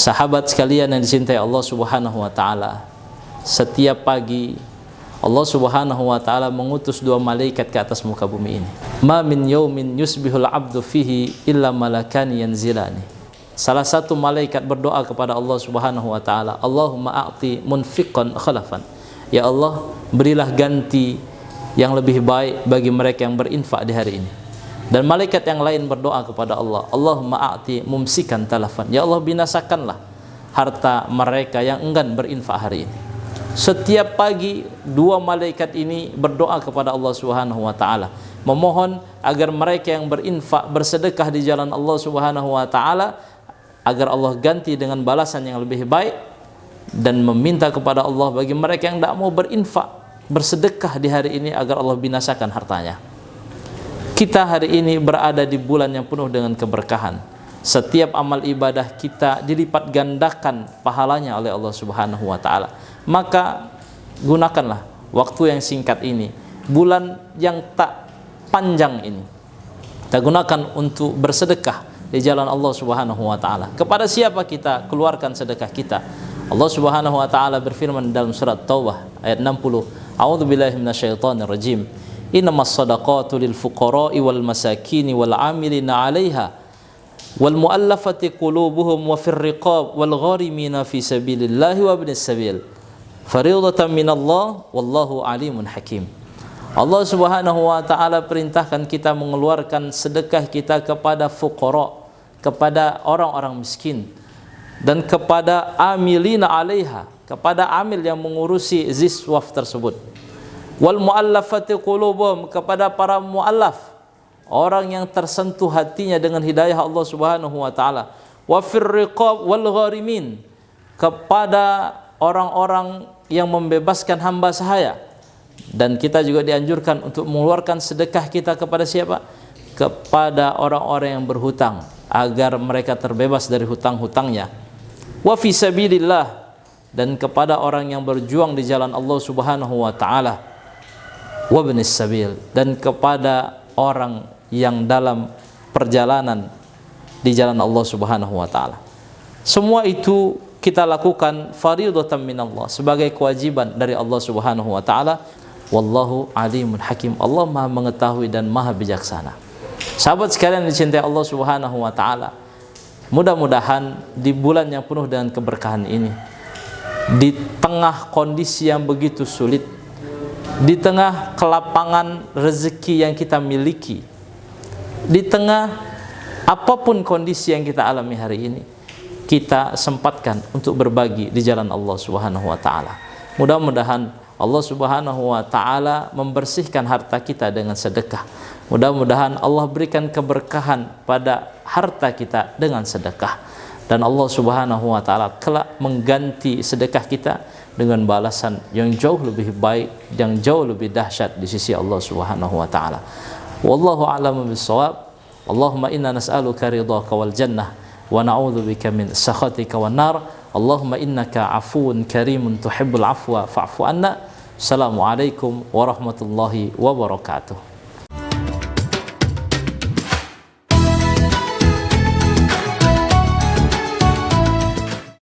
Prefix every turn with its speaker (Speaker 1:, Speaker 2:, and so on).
Speaker 1: Sahabat sekalian yang dicintai Allah Subhanahu wa taala, setiap pagi Allah Subhanahu wa taala mengutus 2 malaikat ke atas muka bumi ini. Ma min yaumin yusbihul abdu fihi illa malakani yanzilani. Salah satu malaikat berdoa kepada Allah Subhanahu wa taala, Allahumma a'ti munfiqan khalafan. Ya Allah, berilah ganti yang lebih baik bagi mereka yang berinfak di hari ini. Dan malaikat yang lain berdoa kepada Allah, Allahumma a'ti mumsikan talafan. Ya Allah, binasakanlah harta mereka yang enggan berinfak hari ini. Setiap pagi 2 malaikat ini berdoa kepada Allah Subhanahu wa taala, memohon agar mereka yang berinfak, bersedekah di jalan Allah Subhanahu wa taala, agar Allah ganti dengan balasan yang lebih baik, dan meminta kepada Allah bagi mereka yang tidak mau berinfak, bersedekah di hari ini, agar Allah binasakan hartanya. Kita hari ini berada di bulan yang penuh dengan keberkahan. Setiap amal ibadah kita dilipat gandakan pahalanya oleh Allah Subhanahu wa taala. Maka gunakanlah waktu yang singkat ini, bulan yang tak panjang ini, kita gunakan untuk bersedekah di jalan Allah Subhanahu wa taala. Kepada siapa kita keluarkan sedekah kita? Allah Subhanahu wa taala berfirman dalam surat Taubah ayat 60, A'udzubillahi minasyaitonirrajim. Innamas shadaqatu lil fuqara'i wal masakini wal 'amilina 'alaiha wal mu'allafati qulubuhum wa fir riqab wal gharimina fi sabilillahi wa ibnis sabil fariidatan minallah wallahu alimun hakim. Allah Subhanahu wa taala perintahkan kita mengeluarkan sedekah kita kepada fuqara, kepada orang-orang miskin, dan kepada amilina 'alaiha, kepada amil yang mengurusi ziswaf tersebut. Wal mu'allafati qulubuhum, kepada para mu'allaf, orang yang tersentuh hatinya dengan hidayah Allah Subhanahu wa taala. Wa fir riqab wal gharimin, kepada orang-orang yang membebaskan hamba sahaya. Dan kita juga dianjurkan untuk mengeluarkan sedekah kita kepada siapa? Kepada orang-orang yang berhutang, agar mereka terbebas dari hutang-hutangnya. Wa fi sabilillah, dan kepada orang yang berjuang di jalan Allah Subhanahu wa taala. Wa ibnis sabil, dan kepada orang yang dalam perjalanan di jalan Allah Subhanahu wa taala. Semua itu kita lakukan fariidatan minallah, sebagai kewajiban dari Allah Subhanahu wa taala. Wallahu alimun hakim. Allah Maha mengetahui dan Maha bijaksana. Sahabat sekalian dicintai Allah Subhanahu wa taala, mudah-mudahan di bulan yang penuh dengan keberkahan ini, di tengah kondisi yang begitu sulit, di tengah kelapangan rezeki yang kita miliki, di tengah apapun kondisi yang kita alami hari ini, kita sempatkan untuk berbagi di jalan Allah Subhanahu wa taala. Mudah-mudahan Allah Subhanahu wa taala membersihkan harta kita dengan sedekah. Mudah-mudahan Allah berikan keberkahan pada harta kita dengan sedekah, dan Allah Subhanahu wa taala kelak mengganti sedekah kita dengan balasan yang jauh lebih baik, yang jauh lebih dahsyat di sisi Allah Subhanahu wa taala. Wallahu a'lamu bis-shawab. Allahumma inna nas'aluka ridhaka wal jannah wa na'udzubika min sakhatika wan nar. Allahumma innaka 'afuwun karimun tuhibbul 'afwa fa'fu anna. Assalamualaikum warahmatullahi wabarakatuh.